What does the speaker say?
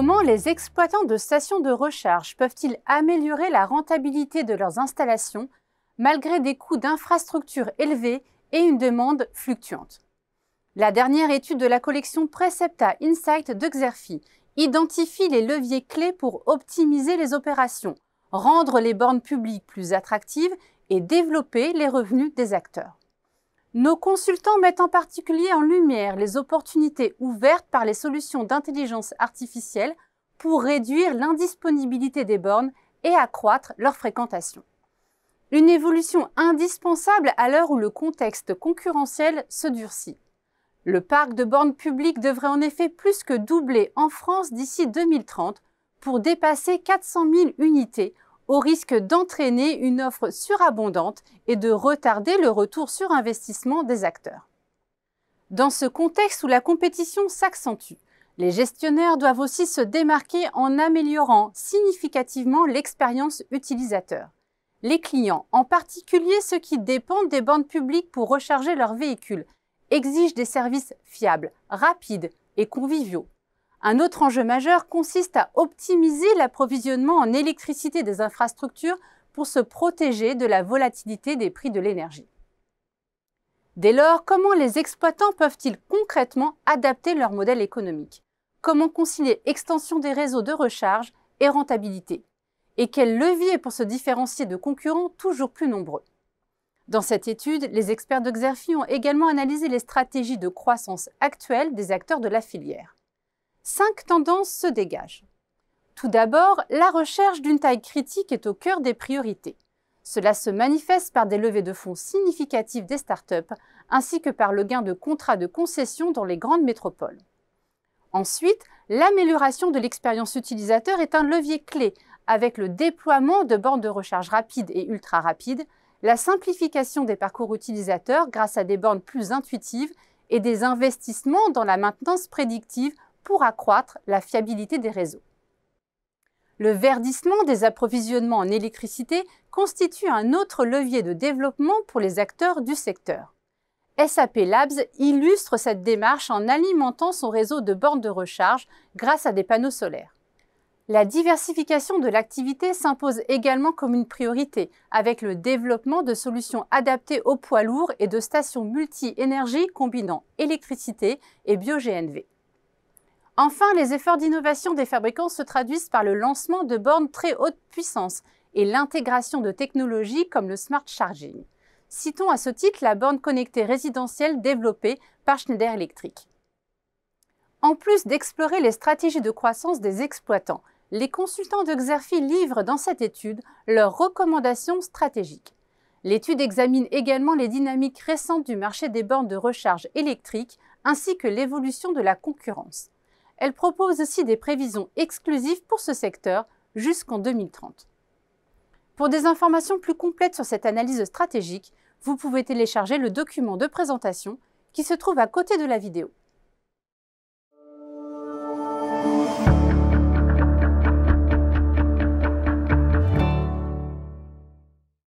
Comment les exploitants de stations de recharge peuvent-ils améliorer la rentabilité de leurs installations malgré des coûts d'infrastructure élevés et une demande fluctuante? La dernière étude de la collection Precepta Insight de Xerfi identifie les leviers clés pour optimiser les opérations, rendre les bornes publiques plus attractives et développer les revenus des acteurs. Nos consultants mettent en particulier en lumière les opportunités ouvertes par les solutions d'intelligence artificielle pour réduire l'indisponibilité des bornes et accroître leur fréquentation. Une évolution indispensable à l'heure où le contexte concurrentiel se durcit. Le parc de bornes publiques devrait en effet plus que doubler en France d'ici 2030 pour dépasser 400 000 unités, au risque d'entraîner une offre surabondante et de retarder le retour sur investissement des acteurs. Dans ce contexte où la compétition s'accentue, les gestionnaires doivent aussi se démarquer en améliorant significativement l'expérience utilisateur. Les clients, en particulier ceux qui dépendent des bornes publiques pour recharger leurs véhicules, exigent des services fiables, rapides et conviviaux. Un autre enjeu majeur consiste à optimiser l'approvisionnement en électricité des infrastructures pour se protéger de la volatilité des prix de l'énergie. Dès lors, comment les exploitants peuvent-ils concrètement adapter leur modèle économique? Comment concilier extension des réseaux de recharge et rentabilité? Et quels leviers pour se différencier de concurrents toujours plus nombreux? Dans cette étude, les experts de Xerfi ont également analysé les stratégies de croissance actuelles des acteurs de la filière. 5 tendances se dégagent. Tout d'abord, la recherche d'une taille critique est au cœur des priorités. Cela se manifeste par des levées de fonds significatives des startups, ainsi que par le gain de contrats de concession dans les grandes métropoles. Ensuite, l'amélioration de l'expérience utilisateur est un levier clé, avec le déploiement de bornes de recharge rapides et ultra rapides, la simplification des parcours utilisateurs grâce à des bornes plus intuitives et des investissements dans la maintenance prédictive pour accroître la fiabilité des réseaux. Le verdissement des approvisionnements en électricité constitue un autre levier de développement pour les acteurs du secteur. SAP Labs illustre cette démarche en alimentant son réseau de bornes de recharge grâce à des panneaux solaires. La diversification de l'activité s'impose également comme une priorité, avec le développement de solutions adaptées aux poids lourds et de stations multi-énergie combinant électricité et bio-GNV. Enfin, les efforts d'innovation des fabricants se traduisent par le lancement de bornes très haute puissance et l'intégration de technologies comme le smart charging. Citons à ce titre la borne connectée résidentielle développée par Schneider Electric. En plus d'explorer les stratégies de croissance des exploitants, les consultants de Xerfi livrent dans cette étude leurs recommandations stratégiques. L'étude examine également les dynamiques récentes du marché des bornes de recharge électrique ainsi que l'évolution de la concurrence. Elle propose aussi des prévisions exclusives pour ce secteur jusqu'en 2030. Pour des informations plus complètes sur cette analyse stratégique, vous pouvez télécharger le document de présentation qui se trouve à côté de la vidéo.